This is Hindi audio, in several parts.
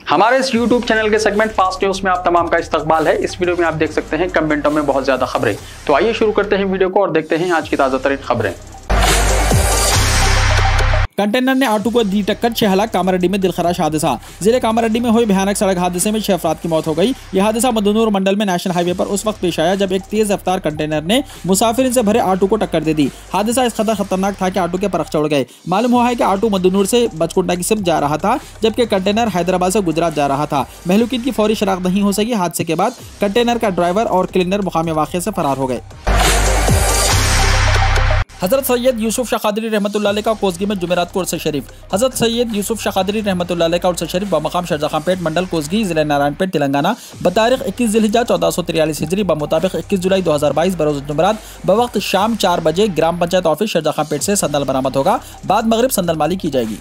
हमारे इस YouTube चैनल के सेगमेंट फास्ट न्यूज में आप तमाम का इस्तकबाल है। इस वीडियो में आप देख सकते हैं कम मिनटों में बहुत ज्यादा खबरें। तो आइए शुरू करते हैं वीडियो को और देखते हैं आज की ताजा तरीन खबरें। कंटेनर ने ऑटो को दी टक्कर, 6 हलाक। कामारेड्डी में दिलखराश हादसा। जिले कामारेड्डी में हुए भयानक सड़क हादसे में 6 अफराद की मौत हो गई। यह हादसा मदनूर मंडल में नेशनल हाईवे पर उस वक्त पेश आया जब एक तेज रफ्तार कंटेनर ने मुसाफिर से भरे ऑटो को टक्कर दे दी। हादसा इस कदर खतरनाक था कि ऑटो के परख चढ़ गए। मालूम हुआ है कि ऑटो मदनूर से बचकुंडा की सिर्फ जा रहा था, जबकि कंटेनर हैदराबाद से गुजरात जा रहा था। महलूकीन की फौरी शनाख्त नहीं हो सकी। हादसे के बाद कंटेनर का ड्राइवर और क्लीनर मुकामी वाक़े से फरार हो गए। हज़रत सैयद यूसुफ शाह क़ादरी रहमतुल्लाह अलैह का कोसगी में जुमेरात को उर्स शरीफ। हज़रत सैयद यूसुफ शाह क़ादरी रहमतुल्लाह अलैह का उर्स शरीफ बमकाम शाहजहांपेट मंडल कोसगी ज़िला नारायणपेट तेलंगाना बतारीख 21 ज़िलहिज्जा 1443 हिजरी बमुताबिक 21 जुलाई 2022 बरोज़ जुमेरात बवक्त शाम 4 बजे ग्राम पंचायत ऑफिस शाहजहांपेट से संदल बरामद होगा। बाद मगरिब संदल माली की जाएगी।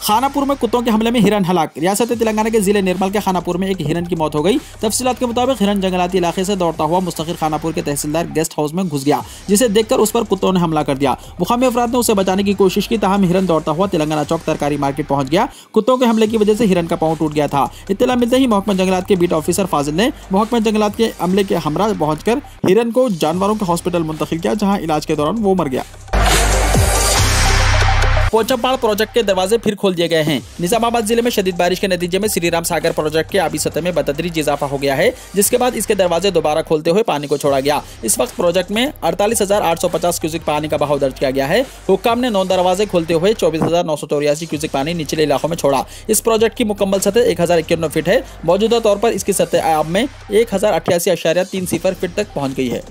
खानापुर में कुत्तों के हमले में हिरन हलाक। रियासत तेलंगाना के जिले निर्मल के खानापुर में एक हिरन की मौत हो गई। तफसीलात के मुताबिक हिरन जंगलाती इलाके से दौड़ता हुआ मुस्तकिल खानापुर के तहसीलदार गेस्ट हाउस में घुस गया, जिसे देखकर उस पर कुत्तों ने हमला कर दिया। मुकामी अफराद ने उसे बचाने की कोशिश की, ताहम हिरन दौड़ता हुआ तेलंगाना चौक तरकारी मार्केट पहुंच गया। कुत्तों के हमले की वजह से हिरन का पांव टूट गया था। इत्तला मिलते ही महकमा जंगलात के बीट ऑफिसर फाजिल ने महकमा जंगलात के अमले के हमरा पहुंचकर हिरन को जानवरों के हॉस्पिटल मुंतकिल किया, जहां इलाज के दौरान वो मर गया। पोचमपाड़ प्रोजेक्ट के दरवाजे फिर खोल दिए गए हैं। निजामाबाद जिले में शदीद बारिश के नतीजे में श्री राम सागर प्रोजेक्ट के आबी सतह में बतदरीज इजाफा हो गया है, जिसके बाद इसके दरवाजे दोबारा खोलते हुए पानी को छोड़ा गया। इस वक्त प्रोजेक्ट में 48,850 क्यूसिक पानी का बहाव दर्ज किया गया है। हुक्काम ने 9 दरवाजे खोलते हुए 24,984 क्यूसिक पानी निचले इलाकों में छोड़ा। इस प्रोजेक्ट की मुकम्मल सतह 1051 फीट है। मौजूदा तौर पर इसकी सतह आब में 1088.30 फीट तक पहुँच गई है।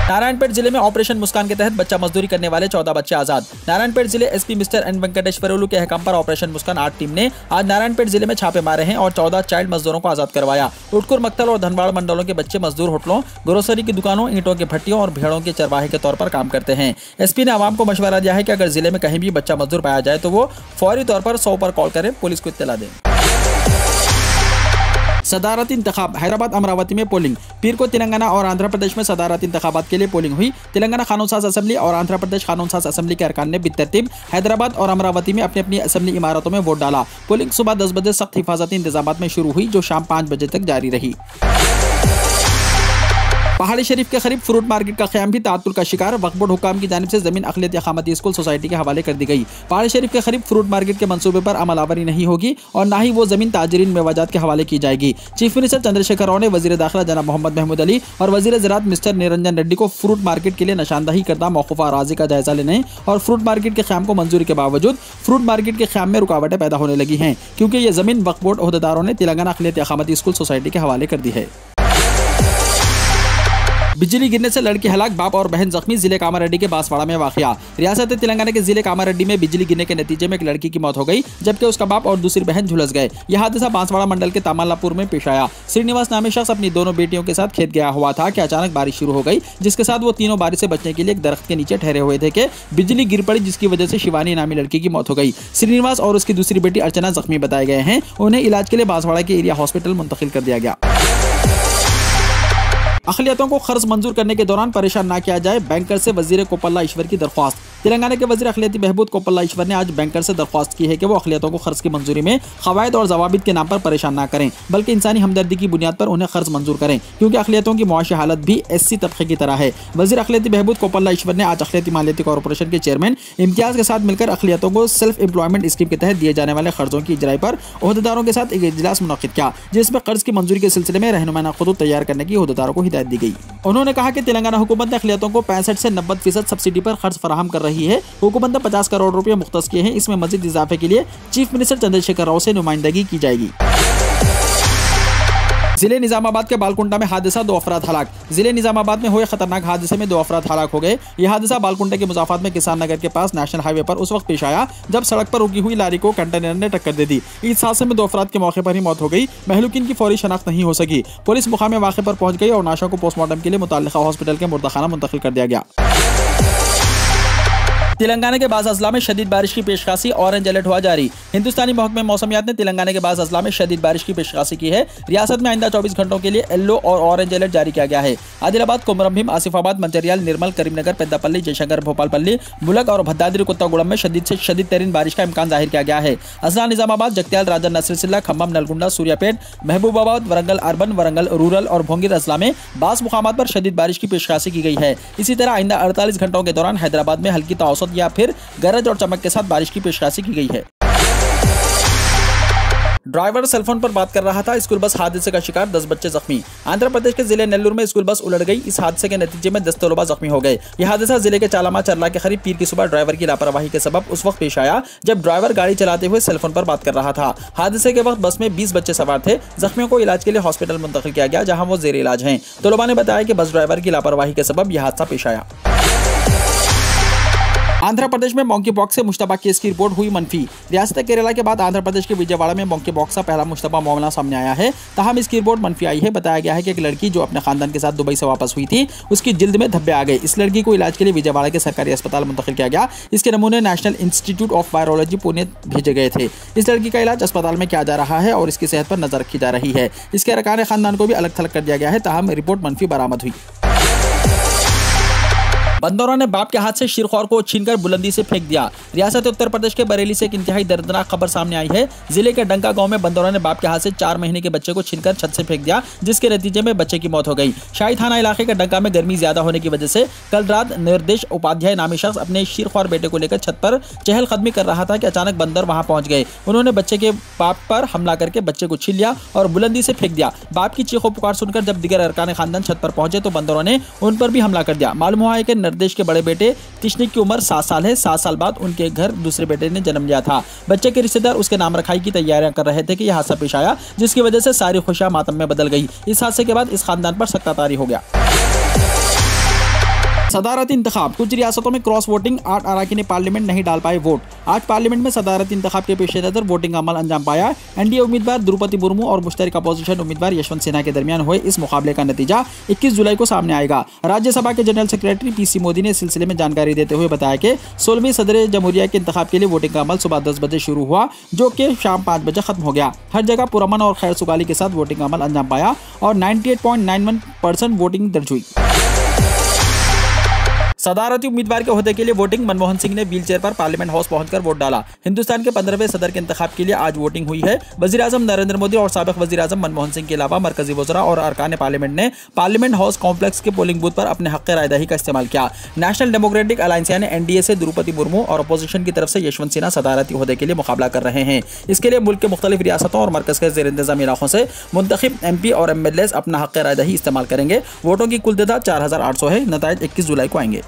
नारायणपेट जिले में ऑपरेशन मुस्कान के तहत बच्चा मजदूरी करने वाले 14 बच्चे आजाद। नारायणपेट जिले एसपी मिस्टर एन वेंकटेश्वरलू के अहकाम पर ऑपरेशन मुस्कान 8 टीम ने आज नारायणपेट जिले में छापे मारे हैं और 14 चाइल्ड मजदूरों को आजाद करवाया। उटकुर, मक्तल और धनबाड़ मंडलों के बच्चे मजदूर होटलों, ग्रोसरी की दुकानों, ईंटों की भट्टियों और भेड़ों के चरवाहे के तौर पर काम करते हैं। एसपी ने आवाम को मशवरा दिया है कि अगर जिले में कहीं भी बच्चा मजदूर पाया जाए तो वो फौरी तौर पर 100 पर कॉल करें, पुलिस को इत्तला दें। सदारती इंतखाब। हैदराबाद अमरावती में पोलिंग। पीर को तेलंगाना और आंध्र प्रदेश में सदारती इंतखाबात के लिए पोलिंग हुई। तेलंगाना कानून साज असेंबली और आंध्र प्रदेश कानून साज असेंबली के अरकान ने बितरतीब हैदराबाद और अमरावती में अपनी अपनी असेंबली इमारतों में वोट डाला। पोलिंग सुबह 10 बजे सख्त हिफाजती इंतजाम में शुरू हुई, जो शाम 5 बजे तक जारी रही। पहाड़ी शरीफ के करीब फ्रूट मार्केट का क़याम भी ताअत्तुल का शिकार। वक्फ बोर्ड हुक्काम की जानिब से जमीन अक़लियत अक़ामती स्कूल सोसाइटी के हवाले कर दी गई। पहाड़ी शरीफ के करीब फ्रूट मार्केट के मंसूबे पर अमल आवरी नहीं होगी और ना ही वो जमीन ताजरीन मेवाजात के हवाले की जाएगी। चीफ मिनिस्टर चंद्रशेखर राव ने वज़ीर दाखिला जनाब मोहम्मद महमूद अली और वज़ीर ज़राअत मिस्टर निरंजन रेड्डी को फ्रूट मार्केट के लिए निशानदही करदा मौक़ूफ़ा अराज़ी का जायजा लेने और फ्रूट मार्केट के क़याम को मंजूरी के बावजूद फ्रूट मार्केट के क़याम में रुकावटें पैदा होने लगी हैं, क्योंकि ये जमीन वक्फ बोर्ड ओहदेदारों ने तेलंगाना अक़लियत अक़ामती स्कूल सोसाइटी के हवाले कर दी है। बिजली गिरने से लड़की हलाक, बाप और बहन जख्मी। जिले कामारेड्डी के बांसवाड़ा में वाक़या। रियासत तेलंगाना के जिले कामारेड्डी में बिजली गिरने के नतीजे में एक लड़की की मौत हो गई, जबकि उसका बाप और दूसरी बहन झुलस गए। यह हादसा बांसवाड़ा मंडल के तामलापुर में पेश आया। श्रीनिवास नामी शख्स अपनी दोनों बेटियों के साथ खेत गया हुआ था कि अचानक बारिश शुरू हो गई, जिसके साथ वो तीनों बारिश से बचने के लिए एक दरख्त के नीचे ठहरे हुए थे कि बिजली गिर पड़ी, जिसकी वजह से शिवानी नामी लड़की की मौत हो गई। श्रीनिवास और उसकी दूसरी बेटी अर्चना जख्मी बताए गए हैं। उन्हें इलाज के लिए बांसवाड़ा के एरिया हॉस्पिटल मुंतकिल कर दिया गया। अक़लियतों को कर्ज मंजूर करने के दौरान परेशान ना किया जाए, बैंकर से वजीर कोपल्ला ईश्वर की दरख्वास्त। तेलंगाना के वजीर अक़लियती बहबूद कोपल्ला ईश्वर ने आज बैंकर से दरख्वास्त की है कि वो अक़लियतों को कर्ज की मंजूरी में क़वायद और ज़वाबित के नाम पर परेशान ना करें, बल्कि इंसानी हमदर्दी की बुनियाद पर उन्हें कर्ज मंजूर करें, क्योंकि अक़लियतों की मुआशी हालत भी एससी तबके की तरह है। वजीर अक़लियती बहबूद कोपल्ला ईश्वर ने आज अक़लियती मालियती कॉर्पोरेशन के चेयरमैन इम्तियाज़ के साथ मिलकर अक़लियतों को सेल्फ एम्प्लॉयमेंट स्कीम के तहत दिए जाने वाले कर्जों की इजराई पर ओहदेदारों के साथ एक इजलास मुनक़िद किया, जिसमें कर्ज की मंजूरी के सिलसिले में रहनुमाना ख़ुतूत तैयार करने की ओहदेदारों को हिदायत दी गई। उन्होंने कहा कि तेलंगाना हुकूमत ने अक़लियतों को 65 से 90% सब्सिडी पर खर्च फराहम कर रही है। हुकूमत ने 50 करोड़ रुपये मुख्तस किए हैं। इसमें मजीद इजाफे के लिए चीफ मिनिस्टर चंद्रशेखर राव से नुमाइंदगी की जाएगी। जिले निजामाबाद के बालकुंडा में हादसा, 2 अफराद हलाक। जिले निजामाबाद में हुए खतरनाक हादसे में 2 अफराद हलाक हो गए। यह हादसा बालकुंडा के मुजाफात में किसान नगर के पास नेशनल हाईवे पर उस वक्त पेश आया जब सड़क पर रुकी हुई लारी को कंटेनर ने टक्कर दे दी। इस हादसे में 2 अफराद के मौके पर ही मौत हो गई। महलूकीन की फौरी शनाख्त नहीं हो सकी। पुलिस मुकामी वाक़े पर पहुंच गई और नाशों को पोस्टमार्टम के लिए मुतल्लिका हॉस्पिटल के मुर्दाखाना मुंतकिल कर दिया गया। तेलंगाना के बाज़ अजला में शदीद बारिश की पेशखासी, ऑरेंज अलर्ट हुआ जारी। हिंदुस्तानी महकमे मौसमियात ने तेलंगाना के बाज़ अजला में शदीद बारिश की पेशखासी की है। रियासत में आइंदा 24 घंटों के लिए येलो और ऑरेंज अलर्ट जारी किया गया है। आदिलाबाद, कोमरभीम, आसिफाबाद, मंचिर्याल, निर्मल, करीमनगर, पेद्दापल्ली, जयशंकर, भोपालपल्ली, मुलक और भद्दाद्री कोत्तागुड़म में शदीद से शदीद तरीन बारिश का इम्कान जाहिर किया गया है। असला, निजामाबाद, जगत्याल, राजन, नसरुल्ला, खम्मम, नलगुंडा, सूर्यापेट, महबूबाबाद, वरंगल अर्बन, वरंगल रूरल और भोंगिर अजला में बास मुकामात पर शदीद बारिश की पेशखासी की गई है। इसी तरह आइंदा 48 घंटों के दौरान हैदराबाद में हल्की तौसत या फिर गरज और चमक के साथ बारिश की पेशखासी की गई है। ड्राइवर सेलफोन पर बात कर रहा था, स्कूल बस हादसे का शिकार, 10 बच्चे जख्मी। आंध्र प्रदेश के जिले नेल्लूर में स्कूल बस उलट गई। इस हादसे के नतीजे में 10 तलबा जख्मी हो गए। यह हादसा जिले के चालामा चरला के करीब पीर की सुबह ड्राइवर की लापरवाही के सबब उस वक्त पेश आया जब ड्राइवर गाड़ी चलाते हुए सेलफोन पर बात कर रहा था। हादसे के वक्त बस में 20 बच्चे सवार थे। जख्मियों को इलाज के लिए हॉस्पिटल मुंतकिल किया गया, जहां वो जेर इलाज हैं। तलबा ने बताया कि बस ड्राइवर की लापरवाही के सबब यह हादसा पेश आया। आंध्र प्रदेश में मंकी पॉक्स से मुश्तबा केस की रिपोर्ट हुई मनफी। रियासत केरला के बाद आंध्र प्रदेश के विजयवाड़ा में मंकी पॉक्स का पहला मुश्तबा मामला सामने आया है। ताहम इसकी रिपोर्ट मनफी आई है। बताया गया है कि एक लड़की जो अपने खानदान के साथ दुबई से वापस हुई थी, उसकी जिल्द में धब्बे आ गए। इस लड़की को इलाज के लिए विजयवाड़ा के सरकारी अस्पताल मुंतकिल किया गया। इसके नमूने national institute of virology Pune भेजे गए थे। इस लड़की का इलाज अस्पताल में किया जा रहा है और इसकी सेहत पर नजर रखी जा रही है। इसके अरकान खानदान को भी अलग थलग कर दिया गया है। ताहम रिपोर्ट मनफी बरामद हुई। बंदरों ने बाप के हाथ से शीरख्वार को छीनकर बुलंदी से फेंक दिया। रियासत उत्तर प्रदेश के बरेली से एक इंतहाई दर्दनाक खबर सामने आई है। जिले के डंका गांव में बंदरों ने बाप के हाथ से 4 महीने के बच्चे को छीनकर छत से फेंक दिया, जिसके नतीजे में बच्चे की मौत हो गई। शाही थाना इलाके के डंका में गर्मी ज्यादा होने की वजह से कल रात निर्देश उपाध्याय नामी शख्स अपने शीरख्वार बेटे को लेकर छत पर चहलकदमी कर रहा था कि अचानक बंदर वहां पहुंच गए। उन्होंने बच्चे के बाप पर हमला करके बच्चे को छीन लिया और बुलंदी से फेंक दिया। बाप की चीखों पुकार सुनकर जब दीगर अरकान खानदान छत पर पहुंचे तो बंदरों ने उन पर भी हमला कर दिया। मालूम हुआ है कि निर्देश के बड़े बेटे तिशनिक की उम्र 7 साल है। 7 साल बाद उनके घर दूसरे बेटे ने जन्म लिया था। बच्चे के रिश्तेदार उसके नाम रखाई की तैयारियां कर रहे थे कि यह हादसा पेश आया, जिसकी वजह से सारी खुशियां मातम में बदल गई। इस हादसे के बाद इस खानदान पर सख्त तारी हो गया। सदारती इंतखाब, कुछ रियासतों में क्रॉस वोटिंग, 8 अराकीन पार्लियामेंट नहीं डाल पाए वोट। आज पार्लियामेंट में सदारती इंतखाब के पेश नज़र वोटिंग का अमल अंजाम पाया। एनडीए उम्मीदवार द्रौपदी मुर्मू और मुश्तरक अपोजिशन उम्मीदवार यशवंत सिन्हा के दरमियान हुए इस मुकाबले का नतीजा 21 जुलाई को सामने आएगा। राज्यसभा के जनरल सेक्रेटरी पीसी मोदी ने इस सिलसिले में जानकारी देते हुए बताया कि 16वीं सदर जमहूरिया के इंतखाब के लिए वोटिंग का अमल सुबह 10 बजे शुरू हुआ, जो कि शाम 5 बजे खत्म हो गया। हर जगह पुरअमन और खैर सुगाली के साथ वोटिंग का अमल अंजाम पाया और 98.91% वोटिंग दर्ज हुई। सदारती उम्मीदवार के ओहदे के लिए वोटिंग, मनमोहन सिंह ने व्हील चेयर पर पार्लियामेंट हाउस पहुंचकर वोट डाला। हिंदुस्तान के 15वें सदर के इंतखाब के लिए आज वोटिंग हुई है। वजीर आजम नरेंद्र मोदी और साबिक वजीर आजम मनमोहन सिंह के अलावा मरकजी वज़रा और अरकान पार्लियामेंट ने पार्लियामेंट हाउस कॉम्प्लेक्स के पोलिंग बूथ पर अपने हक़ रायदही का इस्तेमाल किया। नेशनल डेमोक्रेटिक अलायंस यानी एनडीए से द्रौपदी मुर्मू और अपोजिशन की तरफ से यशवंत सिन्हा सदारती ओहदे के लिए मुकाबला कर रहे हैं। इसके लिए मुल्क के मुख्तलिफ रियासतों और मरकज के ज़ेर इंतज़ाम इलाकों से मुंतखब MP और MLAs अपना हक़ रायदही इस्तेमाल करेंगे। वोटों की कुल तादाद 4800 है। नताइज 21 जुलाई को आएंगे।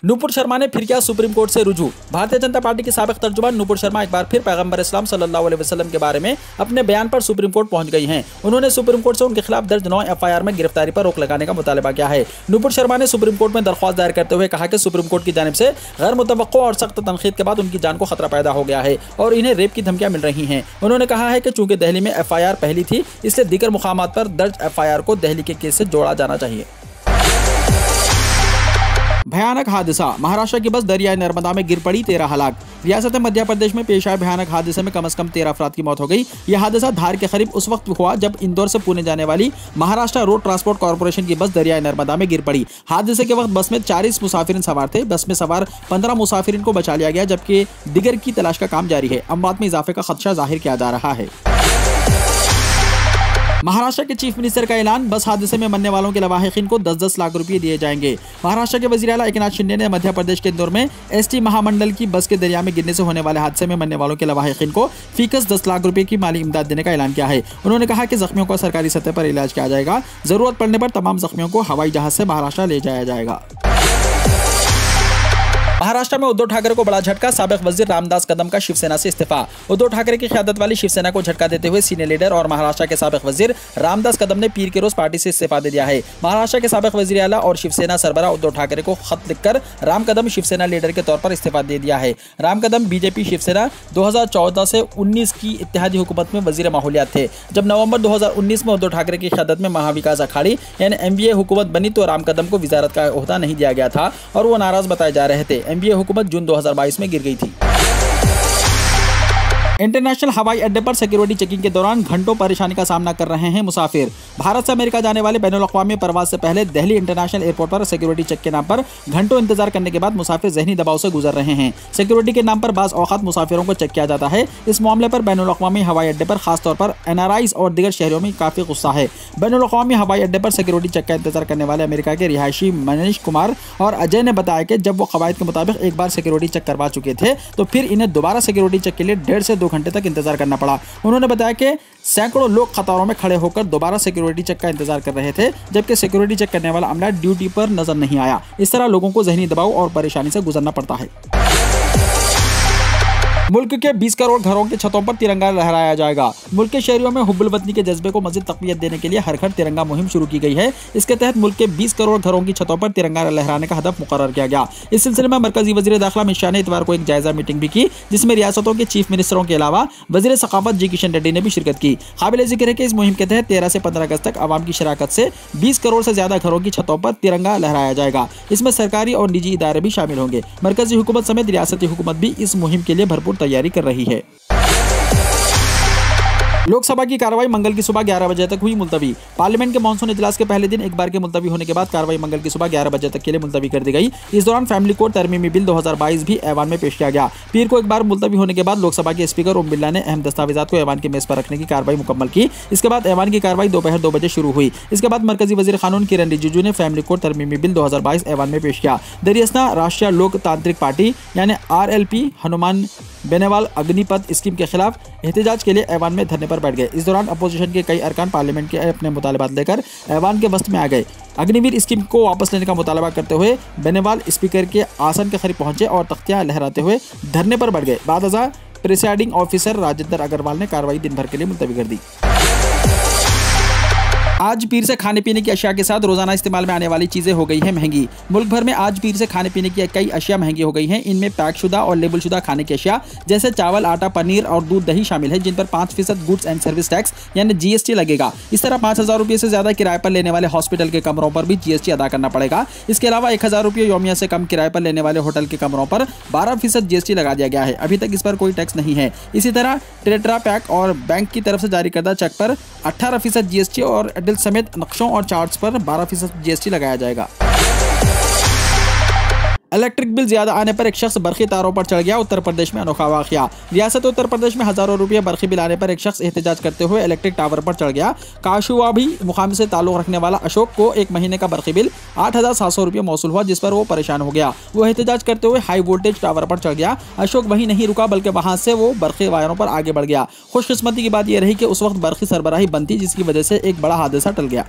नूपुर शर्मा ने फिर किया सुप्रीम कोर्ट से रुजू। भारतीय जनता पार्टी की साबिक तर्जुमान नूपुर शर्मा एक बार फिर पैगंबर इस्लाम सल्लल्लाहु अलैहि वसल्लम के बारे में अपने बयान पर सुप्रीम कोर्ट पहुंच गई हैं। उन्होंने सुप्रीम कोर्ट से उनके खिलाफ दर्ज 9 FIR में गिरफ्तारी पर रोक लगाने का मुतालबा किया है। नूपुर शर्मा ने सुप्रीम कोर्ट में दरख्वास्त दायर करते हुए कहा कि सुप्रीम कोर्ट की जानिब से गैर मुतवक्को और सख्त तनकीद के बाद उनकी जान को खतरा पैदा हो गया है और इन्हें रेप की धमकियां मिल रही हैं। उन्होंने कहा है कि चूंकि दिल्ली में FIR पहली थी, इसलिए दीगर मुकामात पर दर्ज FIR को दिल्ली के केस से जोड़ा जाना चाहिए। भयानक हादसा, महाराष्ट्र की बस दरियाई नर्मदा में गिर पड़ी, 13 हलाक। रियासत मध्य प्रदेश में पेश आए भयानक हादसे में कम से कम 13 अफराद की मौत हो गई। यह हादसा धार के करीब उस वक्त हुआ जब इंदौर से पुणे जाने वाली महाराष्ट्र रोड ट्रांसपोर्ट कॉर्पोरेशन की बस दरियाई नर्मदा में गिर पड़ी। हादसे के वक्त बस में 40 मुसाफिरीन सवार थे। बस में सवार 15 मुसाफिरीन को बचा लिया गया, जबकि दिगर की तलाश का काम जारी है। अमवात में इजाफे का खदशा जाहिर किया जा रहा है। महाराष्ट्र के चीफ मिनिस्टर का ऐलान, बस हादसे में मरने वालों के लवाहिकीन को 10-10 लाख रुपए दिए जाएंगे। महाराष्ट्र के वज़ीर आला एकनाथ शिंदे ने मध्य प्रदेश के इंदौर में ST महामंडल की बस के दरिया में गिरने से होने वाले हादसे में मरने वालों के लवाहिकीन को फीकस 10 लाख रुपए की माली इमदाद देने का ऐलान किया है। उन्होंने कहा कि जख्मियों को सरकारी सतह पर इलाज किया जाएगा। जरूरत पड़ने पर तमाम जख्मियों को हवाई जहाज से महाराष्ट्र ले जाया जाएगा। महाराष्ट्र में उद्धव ठाकरे को बड़ा झटका, साबिक वजीर रामदास कदम का शिवसेना से इस्तीफा। उद्धव ठाकरे की क़यादत वाली शिवसेना को झटका देते हुए सीनियर लीडर और महाराष्ट्र के साबिक वजीर रामदास कदम ने पीर के रोज पार्टी से इस्तीफा दे दिया है। महाराष्ट्र के साबिक वजीर आला और शिवसेना सरबराह उद्धव ठाकरे को खत लिखकर राम कदम शिवसेना लीडर के तौर पर इस्तीफा दे दिया है। राम कदम बीजेपी शिवसेना 2014 से 19 की इत्तेहादी हुकूमत में वजीर माहौलियात थे। जब नवंबर 2019 में उद्धव ठाकरे की क़यादत में महाविकास अखाड़ी यानी एमवीए हुकूमत बनी तो राम कदम को वजारत का ओहदा नहीं दिया गया था और वो नाराज बताए जा रहे थे। एमवीए हुकूमत जून 2022 में गिर गई थी। इंटरनेशनल हवाई अड्डे पर सिक्योरिटी चेकिंग के दौरान घंटों परेशानी का सामना कर रहे हैं मुसाफिर। भारत से अमेरिका जाने वाले बैनुल-अक़वामी परवाज से पहले दिल्ली इंटरनेशनल एयरपोर्ट पर सिक्योरिटी चेक के नाम पर घंटों इंतजार करने के बाद मुसाफिर ज़हनी दबाव से गुजर रहे हैं। सिक्योरिटी के नाम पर बाज़ औक़ात मुसाफिरों को चेक किया जाता है। इस मामले पर बैनुल-अक़वामी हवाई अड्डे पर खासतौर पर NRIs और दीगर शहरों में काफ़ी गुस्सा है। बैनुल-अक़वामी हवाई अड्डे पर सिक्योरिटी चेक का इंतजार करने वाले अमेरिका के रिहायशी मनीष कुमार और अजय ने बताया कि जब वो कवायद के मुताबिक एक बार सिक्योरिटी चेक करवा चुके थे तो फिर इन्हें दोबारा सिक्योरिटी चेक के लिए 1.5 से 2 घंटे तक इंतजार करना पड़ा। उन्होंने बताया कि सैकड़ों लोग कतारों में खड़े होकर दोबारा सिक्योरिटी चेक का इंतजार कर रहे थे, जबकि सिक्योरिटी चेक करने वाला अमला ड्यूटी पर नजर नहीं आया। इस तरह लोगों को ज़हनी दबाव और परेशानी से गुजरना पड़ता है। मुल्क के 20 करोड़ घरों की छतों पर तिरंगा लहराया जाएगा। मुल्क के शहरियों में हुब्बुल वतनी के जज्बे को मज़ीद तक़वियत देने के लिए हर घर तिरंगा मुहिम शुरू की गई है। इसके तहत मुल्क के 20 करोड़ घरों की छतों पर तिरंगा लहराने का हदफ मुकर्रर किया गया। इस सिलसिले में मरकज़ी वज़ीर दाखिला अमित शाह ने इतवार को एक जायजा मीटिंग भी की, जिसमें रियासतों के चीफ मिनिस्टरों के अलावा वज़ीर सक़ाफ़त जी किशन रेड्डी ने भी शिरकत की। काबिल ज़िक्र है कि इस मुहिम के तहत 13 से 15 अगस्त तक आवाम की शराकत से 20 करोड़ से ज़्यादा घरों की छतों पर तिरंगा लहराया जाएगा। इसमें सरकारी और निजी इदारे भी शामिल होंगे। मरकज़ी हुकूमत समेत रियासती हुकूमत भी इस मुहिम के लिए भरपूर तैयारी कर रही है। लोकसभा की कार्रवाई मंगल की सुबह 11 बजे तक हुई मुलतवी। पार्लियामेंट के मानसून इजलास के पहले दिन एक बार के मुलतवी होने के बाद कार्रवाई मंगल की सुबह 11 बजे तक के लिए मुलतवी कर दी गई। इस दौरान फैमिली कोड तरमीमी बिल 2022 भी ऐवान में पेश किया गया। पीर को एक बार मुलतवी होने के बाद लोकसभा के स्पीकर ओम बिरला ने अहम दस्तावेजात को ऐवान की मेज पर रखने की कार्रवाई मुकम्मल की। इसके बाद ऐवान की कार्रवाई दोपहर 2 बजे शुरू हुई। इसके बाद मरकजी वजीर कानून किरण रिजिजू ने फैमिली कोड तरमीमी बिल 2022 ऐवान में पेश किया। दरियासना राष्ट्रीय लोकतांत्रिक पार्टी यानी RLP हनुमान बेनेवाल अग्निपथ स्कीम के खिलाफ एहतजाज के लिए ऐवान में धरने पर बैठ गए। इस दौरान अपोजिशन के कई अरकान पार्लियामेंट के अपने मुतालबात लेकर ऐवान के वस्त में आ गए। अग्निवीर स्कीम को वापस लेने का मुतालबा करते हुए बेनेवाल स्पीकर के आसन के करीब पहुंचे और तख्तियां लहराते हुए धरने पर बैठ गए। बादअज़ा प्रिसाइडिंग ऑफिसर राजेंद्र अग्रवाल ने कार्रवाई दिन भर के लिए मुलतवी कर दी। आज पीर से खाने पीने की अशिया के साथ रोजाना इस्तेमाल में आने वाली चीजें हो गई हैं महंगी। मुल्क भर में आज पीर से खाने पीने की कई अशिया महंगी हो गई हैं। इनमें पैक शुदा और लेबल शुदा खाने की अशिया जैसे चावल, आटा, पनीर और दूध, दही शामिल है, जिन पर 5% गुड्स एंड सर्विस टैक्स यानी GST लगेगा। इस तरह 5,000 रुपये से ज्यादा किराए पर लेने वाले हॉस्पिटल के कमरों पर भी GST अदा करना पड़ेगा। इसके अलावा 1,000 रुपये योमिया से कम किराए पर लेने वाले होटल के कमरों पर 12% GST लगा दिया गया है। अभी तक इस पर कोई टैक्स नहीं है। इसी तरह टेट्रा पैक और बैंक की तरफ से जारी करदा चेक पर 18% GST और एडल समेत नक्शों और चार्ट्स पर 12% GST लगाया जाएगा। इलेक्ट्रिक बिल ज्यादा आने पर एक शख्स बरखी तारों पर चढ़ गया। उत्तर प्रदेश में अनोखा वाकया। रियासत उत्तर प्रदेश में हजारों रुपये बरखी बिल आने पर एक शख्स एहतजाज करते हुए इलेक्ट्रिक टावर पर चढ़ गया। काशुआबी मुकाम से ताल्लुक रखने वाला अशोक को 1 महीने का बरखी बिल 8,700 रुपये मौसूल हुआ, जिस पर वो परेशान हो गया। वो एहतजाज करते हुए हाई वोल्टेज टावर पर चढ़ गया। अशोक वहीं नहीं रुका बल्कि वहां से वो बरखी वायरों पर आगे बढ़ गया। खुशकिस्मती की बात यह रही कि उस वक्त बरखी सरबराही बंद थी, जिसकी वजह से एक बड़ा हादसा टल गया।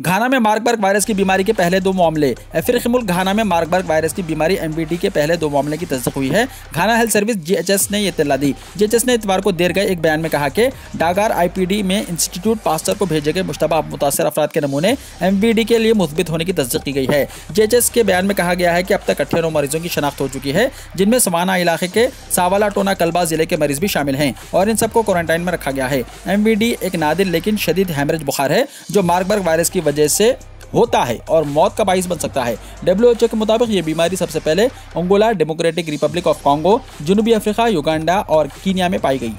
घाना में मार्बर्ग वायरस की बीमारी के पहले 2 मामले। अफ्रीकी मुल्क घाना में मार्बर्ग वायरस की बीमारी MVD के पहले 2 मामले की तस्दीक हुई है। घाना हेल्थ सर्विस GHS ने यह इत्तला दी। GHS ने इतवार को देर गए एक बयान में कहा कि डागार IPD में इंस्टीट्यूट पास्टर को भेजे गए मुश्तबा मुतासर अफराद के नमूने MVD के लिए मुस्बित होने की तस्दीक की गई है। GHS के बयान में कहा गया है कि अब तक 18 मरीजों की शनाख्त हो चुकी है, जिनमें सवाना इलाके के सावाला टोना कलबा जिले के मरीज भी शामिल हैं और इन सबको क्वारंटाइन में रखा गया है। MVD एक नादिर लेकिन शदीद हैमरेज बुखार है जो मार्बर्ग वायरस की वजह से होता है और मौत का बाइस बन सकता है। WHO के मुताबिक ये बीमारी सबसे पहले Angola, Democratic Republic of Congo, जनूबी अफ्रीका, युगांडा और कीनिया में पाई गई।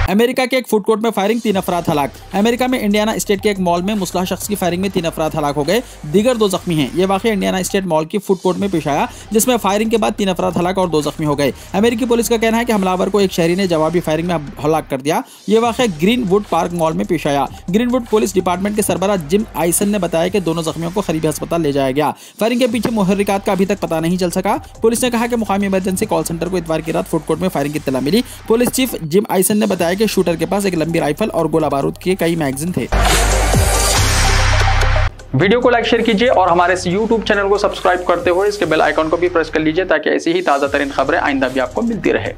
अमेरिका के एक फूड कोर्ट में फायरिंग, 3 अफराद हलाक। अमेरिका में इंडियाना स्टेट के एक मॉल में मुसल्ह शख्स की फायरिंग में 3 अफराद हलाक हो गए, दीगर 2 जख्मी हैं। यह वाक़या इंडियाना स्टेट मॉल की फूड कोर्ट में पेश आया, जिसमें फायरिंग के बाद 3 अफराद हलाक और 2 जख्मी हो गए। अमेरिकी पुलिस का कहना है कि हमलावर को एक शहरी ने जवाबी फायरिंग में हलाक कर दिया। यह वाक़या ग्रीनवुड पार्क मॉल में पेश आया। ग्रीनवुड पुलिस डिपार्टमेंट के सरबराह जिम आइसन ने बताया कि दोनों जख्मियों को करीबी अस्पताल ले जाया गया। फायरिंग के पीछे मुहर्रिकात का अभी तक पता नहीं चल सका। पुलिस ने कहा कि मुकामी इमरजेंसी कॉल सेंटर को इतवार की रात फूड कोर्ट में फायरिंग की इत्तला मिली। पुलिस चीफ जिम आइसन ने बताया कि शूटर के पास एक लंबी राइफल और गोला बारूद के कई मैगजीन थे। वीडियो को लाइक शेयर कीजिए और हमारे इस YouTube चैनल को सब्सक्राइब करते हुए इसके बेल आइकॉन को भी प्रेस कर लीजिए ताकि ऐसी ही ताज़ा तरीन खबरें आइंदा भी आपको मिलती रहे।